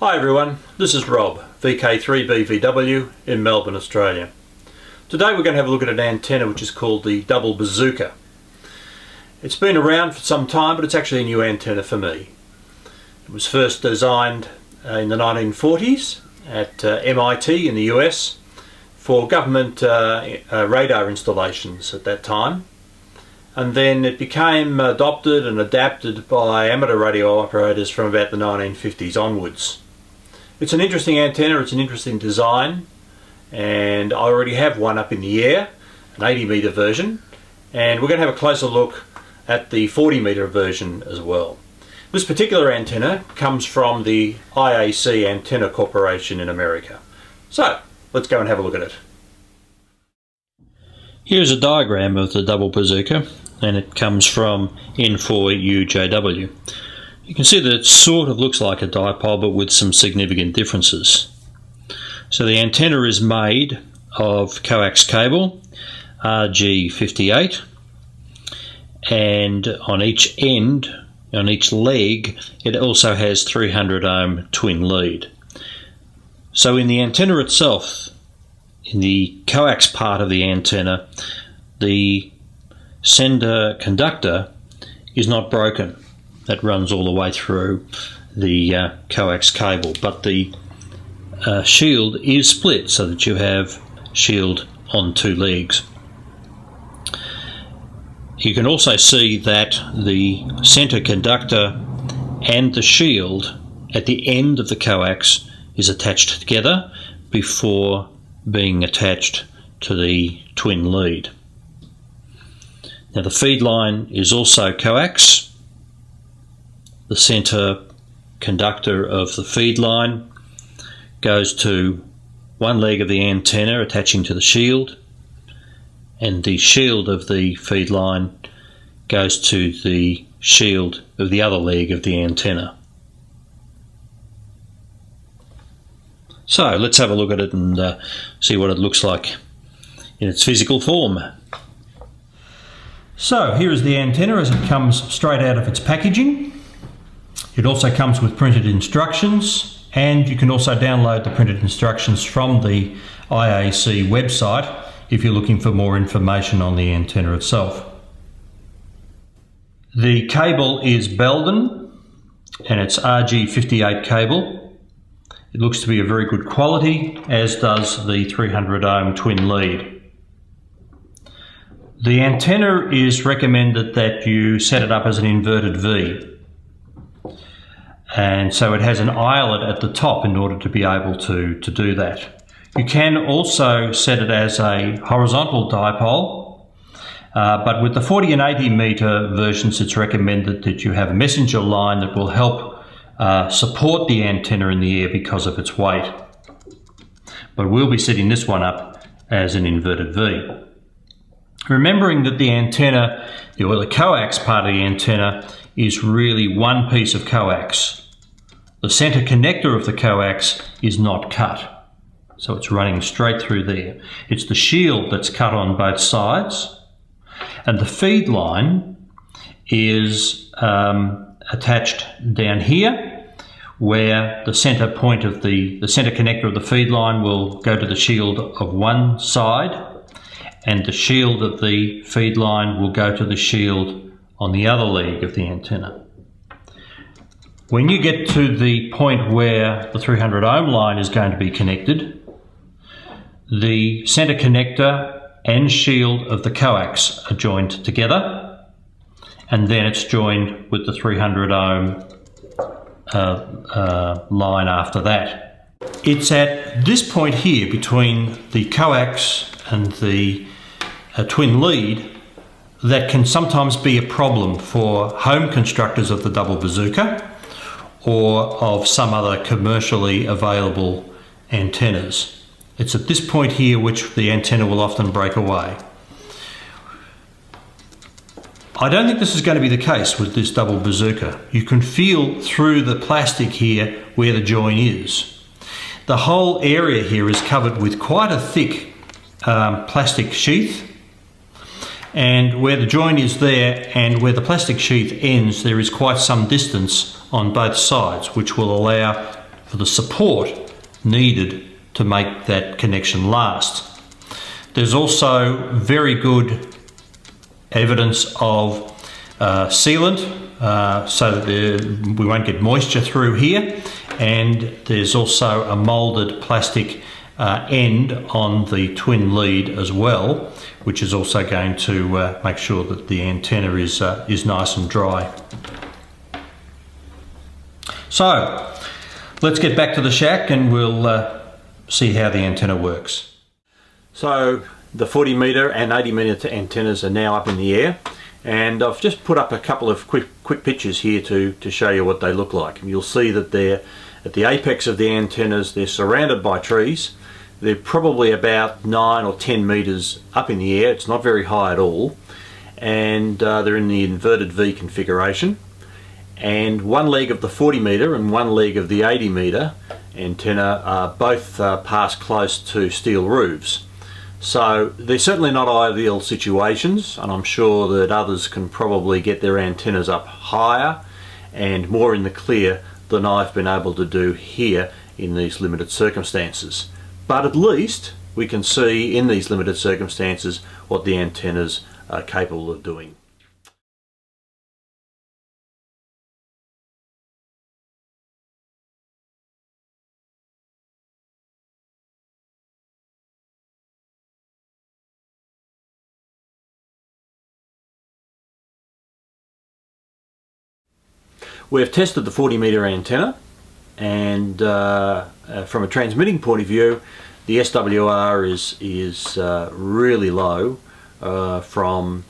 Hi everyone, this is Rob, VK3BVW in Melbourne, Australia. Today we're going to have a look at an antenna which is called the double bazooka. It's been around for some time, but it's actually a new antenna for me. It was first designed in the 1940s at MIT in the US for government radar installations at that time. And then it became adopted and adapted by amateur radio operators from about the 1950s onwards. It's an interesting antenna, it's an interesting design, and I already have one up in the air, an 80 metre version, and we're going to have a closer look at the 40 metre version as well. This particular antenna comes from the IAC Antenna Corporation in America. So let's go and have a look at it. Here's a diagram of the double bazooka, and it comes from N4UJW. You can see that it sort of looks like a dipole, but with some significant differences. So the antenna is made of coax cable, RG58, and on each end, on each leg, it also has 300 ohm twin lead. So in the antenna itself, in the coax part of the antenna, the sender conductor is not broken. That runs all the way through the coax cable, but the shield is split so that you have shield on two legs. You can also see that the center conductor and the shield at the end of the coax is attached together before being attached to the twin lead. Now the feed line is also coax. The center conductor of the feed line goes to one leg of the antenna attaching to the shield, and the shield of the feed line goes to the shield of the other leg of the antenna. So let's have a look at it and see what it looks like in its physical form. So here is the antenna as it comes straight out of its packaging. It also comes with printed instructions, and you can also download the printed instructions from the IAC website if you're looking for more information on the antenna itself. The cable is Belden, and it's RG58 cable. It looks to be a very good quality, as does the 300 ohm twin lead. The antenna is recommended that you set it up as an inverted V. And so it has an eyelet at the top in order to be able to do that. You can also set it as a horizontal dipole, but with the 40 and 80 metre versions, it's recommended that you have a messenger line that will help support the antenna in the air because of its weight. But we'll be setting this one up as an inverted V. Remembering that the antenna, or the coax part of the antenna, is really one piece of coax. The center connector of the coax is not cut, so it's running straight through there. It's the shield that's cut on both sides, and the feed line is attached down here, where the center point of the center connector of the feed line will go to the shield of one side, and the shield of the feed line will go to the shield on the other leg of the antenna. When you get to the point where the 300 ohm line is going to be connected, the center connector and shield of the coax are joined together, and then it's joined with the 300 ohm line after that. It's at this point here between the coax and the twin lead that can sometimes be a problem for home constructors of the double bazooka or of some other commercially available antennas. It's at this point here which the antenna will often break away. I don't think this is going to be the case with this double bazooka. You can feel through the plastic here where the join is. The whole area here is covered with quite a thick plastic sheath, and where the join is there and where the plastic sheath ends, there is quite some distance on both sides, which will allow for for the support needed to make that connection last. There's also very good evidence of sealant, so that we won't get moisture through here, and there's also a moulded plastic end on the twin lead as well, which is also going to make sure that the antenna is nice and dry. So let's get back to the shack and we'll see how the antenna works. So the 40 metre and 80 metre antennas are now up in the air, and I've just put up a couple of quick pictures here to show you what they look like. And you'll see that they're at the apex of the antennas, they're surrounded by trees. They're probably about 9 or 10 metres up in the air. It's not very high at all, and they're in the inverted V configuration. And one leg of the 40 metre and one leg of the 80 metre antenna are both passed close to steel roofs. So they're certainly not ideal situations, and I'm sure that others can probably get their antennas up higher and more in the clear than I've been able to do here in these limited circumstances. But at least we can see in these limited circumstances what the antennas are capable of doing. We've tested the 40 metre antenna, and from a transmitting point of view, the SWR is really low, from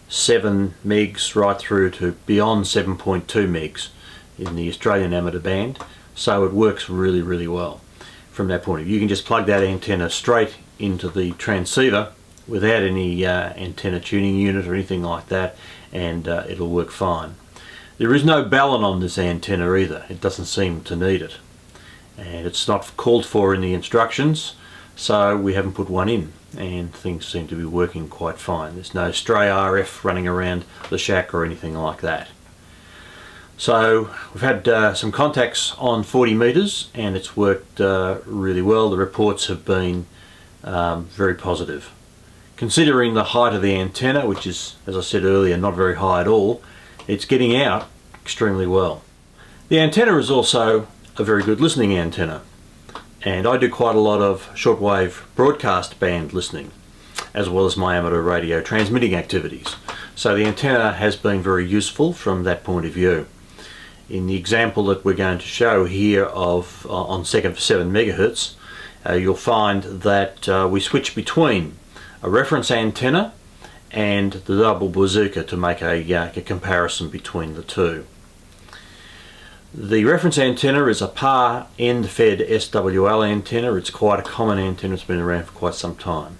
7 megs right through to beyond 7.2 megs in the Australian amateur band, so it works really well from that point of view. You can just plug that antenna straight into the transceiver without any antenna tuning unit or anything like that, and it'll work fine. There is no balun on this antenna either. It doesn't seem to need it, and it's not called for in the instructions, so we haven't put one in, and things seem to be working quite fine. There's no stray RF running around the shack or anything like that. So we've had some contacts on 40 metres, and it's worked really well. The reports have been very positive. Considering the height of the antenna, which is, as I said earlier, not very high at all, it's getting out extremely well. The antenna is also a very good listening antenna, and I do quite a lot of shortwave broadcast band listening, as well as my amateur radio transmitting activities. So the antenna has been very useful from that point of view. In the example that we're going to show here of on second for 7 megahertz, you'll find that we switch between a reference antenna and the double bazooka to make a comparison between the two. The reference antenna is a PAR end-fed SWL antenna. It's quite a common antenna. It's been around for quite some time.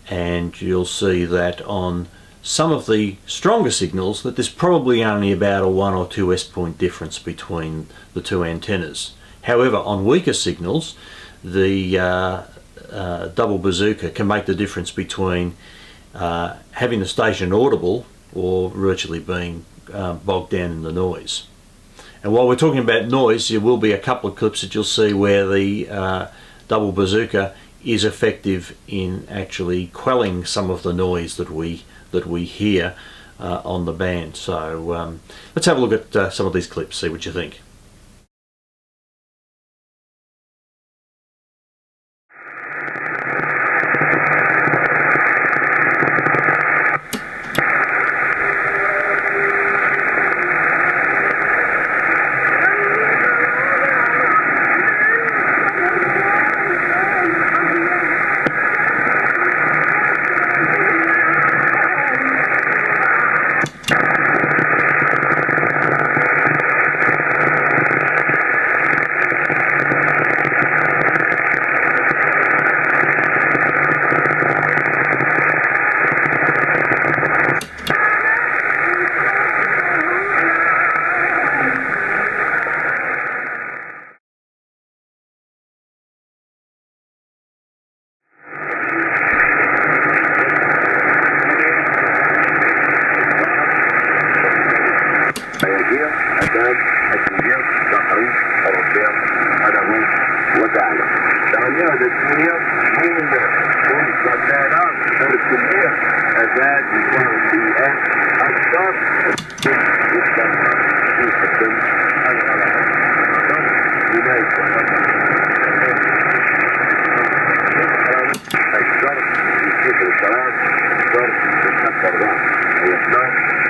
And you'll see that on some of the stronger signals that there's probably only about a 1 or 2 S-point difference between the two antennas. However, on weaker signals, the double bazooka can make the difference between having the station audible or virtually being bogged down in the noise. And while we're talking about noise, there will be a couple of clips that you'll see where the double bazooka is effective in actually quelling some of the noise that we hear on the band. So let's have a look at some of these clips, see what you think.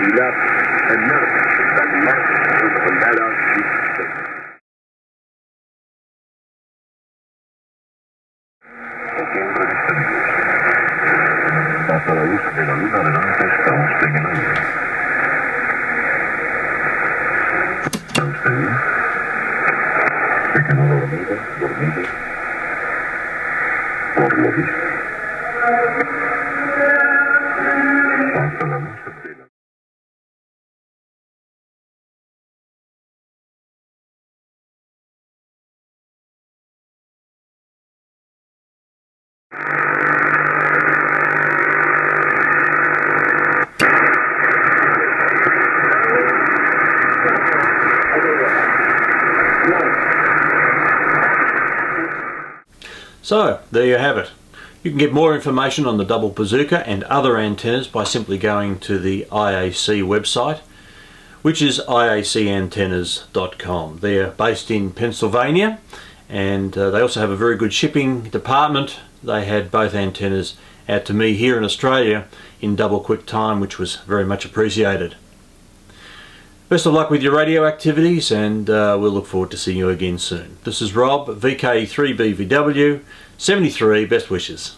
تسهيلات النقل التعليمات المتطلبة للتسجيل. Hasta la luz de la luna adelante estamos en el aire. ¿Está usted bien? Se quedó dormido, por lo visto. Hasta la luz de la... So, there you have it. You can get more information on the double bazooka and other antennas by simply going to the IAC website, which is iacantennas.com. They're based in Pennsylvania, and they also have a very good shipping department. They had both antennas out to me here in Australia in double quick time, which was very much appreciated. Best of luck with your radio activities, and we'll look forward to seeing you again soon. This is Rob, VK3BVW, 73, best wishes.